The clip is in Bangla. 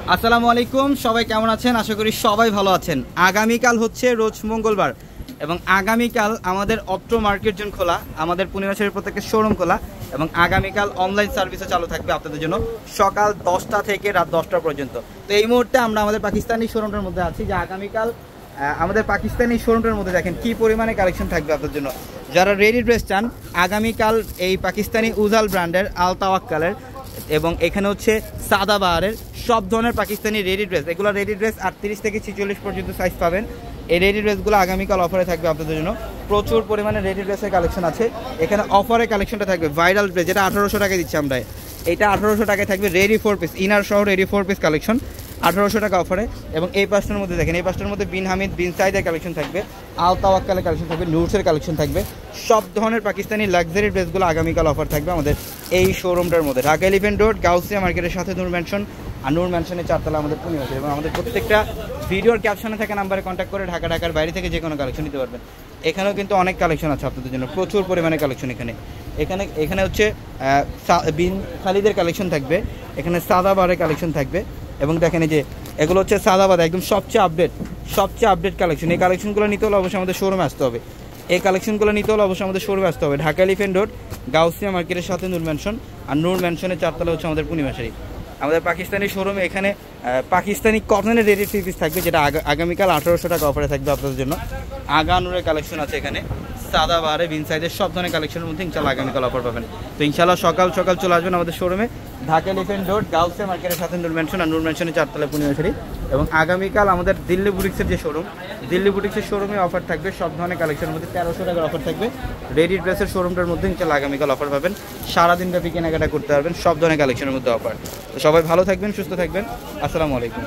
আসসালামু আলাইকুম, সবাই কেমন আছেন? আশা করি সবাই ভালো আছেন। আগামীকাল হচ্ছে রোজ মঙ্গলবার এবং আগামীকাল আমাদের অত্র মার্কেট জোন খোলা, আমাদের পূর্ণিমাসের প্রত্যেকের শোরুম খোলা এবং আগামীকাল অনলাইন সার্ভিসও চালু থাকবে আপনাদের জন্য সকাল 10টা থেকে রাত 10টা পর্যন্ত। তো এই মুহূর্তে আমরা আমাদের পাকিস্তানি শোরুমটার মধ্যে আছি, যে আগামীকাল আমাদের পাকিস্তানি শোরুমটার মধ্যে দেখেন কি পরিমাণে কালেকশন থাকবে আপনাদের জন্য। যারা রেডি ড্রেস চান, আগামীকাল এই পাকিস্তানি উজাল ব্র্যান্ডের আল তাওয়াক্কালের এবং এখানে হচ্ছে সাদাবাহারের সব ধরনের পাকিস্তানি রেডি ড্রেস, এগুলো রেডি ড্রেস 38 থেকে 46 পর্যন্ত সাইজ পাবেন। এই রেডি ড্রেসগুলো আগামীকাল অফারে থাকবে আপনাদের জন্য। প্রচুর পরিমাণে রেডি ড্রেসের কালেকশন আছে এখানে। অফারে কালেকশনটা থাকবে ভাইরাল ড্রেস, যেটা 1800 টাকায় দিচ্ছি আমরা। এটা 1800 টাকায় থাকবে, রেডি 4 পিস, ইনার সহ রেডি 4 পিস কালেকশন 1800 টাকা অফারে। এবং এই পাঁচটার মধ্যে দেখেন, এই পাঁচটার মধ্যে বিন হামিদ, বিন সাইদের কালেকশন থাকবে, আল তাওয়াক্কালের কালেকশন থাকবে, নুটসের কালেকশন থাকবে। সব ধরনের পাকিস্তানি লাক্সারি ড্রেসগুলো আগামীকাল অফার থাকবে আমাদের এই শোরুমটার মধ্যে। ঢাকা এলিফ্যান্ট রোড, গাউসিয়া মার্কেটের সাথে নূর ম্যানশন, আর নূর ম্যানশনের 4 তলা আমাদের পূর্ণিমাসে। এবং আমাদের প্রত্যেকটা ভিডিওর ক্যাপশনে থাকা নাম্বারে কন্ট্যাক্ট করে ঢাকার বাইরে থেকে যে কোনো কালেকশন নিতে পারবেন। এখানেও কিন্তু অনেক কালেকশন আছে আপনাদের জন্য, প্রচুর পরিমাণে কালেকশন এখানে হচ্ছে বিন খালিদের কালেকশন থাকবে, এখানে সাদাবারের কালেকশন থাকবে। এবং দেখেন এই যে এগুলো হচ্ছে সাদাবাদ, একদম সবচেয়ে আপডেট কালেকশন। এই কালেকশনগুলো নিতে হলে অবশ্যই আমাদের শোরুমে আসতে হবে। ঢাকা এলিফ্যান্ট রোড, গাউসিয়া মার্কেটের সাথে নূর ম্যানশন, আর নূর ম্যানশনের 4 তলা হচ্ছে আমাদের পূর্ণিমাশারি। আমাদের পাকিস্তানি শোরুমে এখানে পাকিস্তানি কটনের রেডি 3 পিস থাকবে, যেটা আগামীকাল 1800 টাকা অফারে থাকবে আপনাদের জন্য। আগা নূরের কালেকশন আছে এখানে, সাদাবাহারে, বিন সাইজের সব ধরনের কালেকশনের মধ্যে ইনশাল্লাহ আগামীকাল অফার পাবেন। তো ইনশাল্লাহ সকাল চলে আসবেন আমাদের শোরুমে, ঢাকা এলিফ্যান্ট রোড, গাউসিয়া মার্কেটের সাথে নূর ম্যানশন, আর নূর ম্যানশনের 4 তলা পূর্ণিমাশারি। এবং আগামীকাল আমাদের দিল্লি বুটিক্সের যে শোরুম, দিল্লি বুটিক্সের শোরুমে অফার থাকবে সব ধরনের কালেকশনের মধ্যে 1300 টাকার অফার থাকবে। রেডি ড্রেসের শোরুমটার মধ্যে ইনশাল্লাহ আগামীকাল অফার পাবেন, সারাদিন ব্যাপী কেনাকাটা করতে পারবেন, সব ধরনের কালেকশনের মধ্যে অফার। তো সবাই ভালো থাকবেন, সুস্থ থাকবেন। আসসালামু আলাইকুম।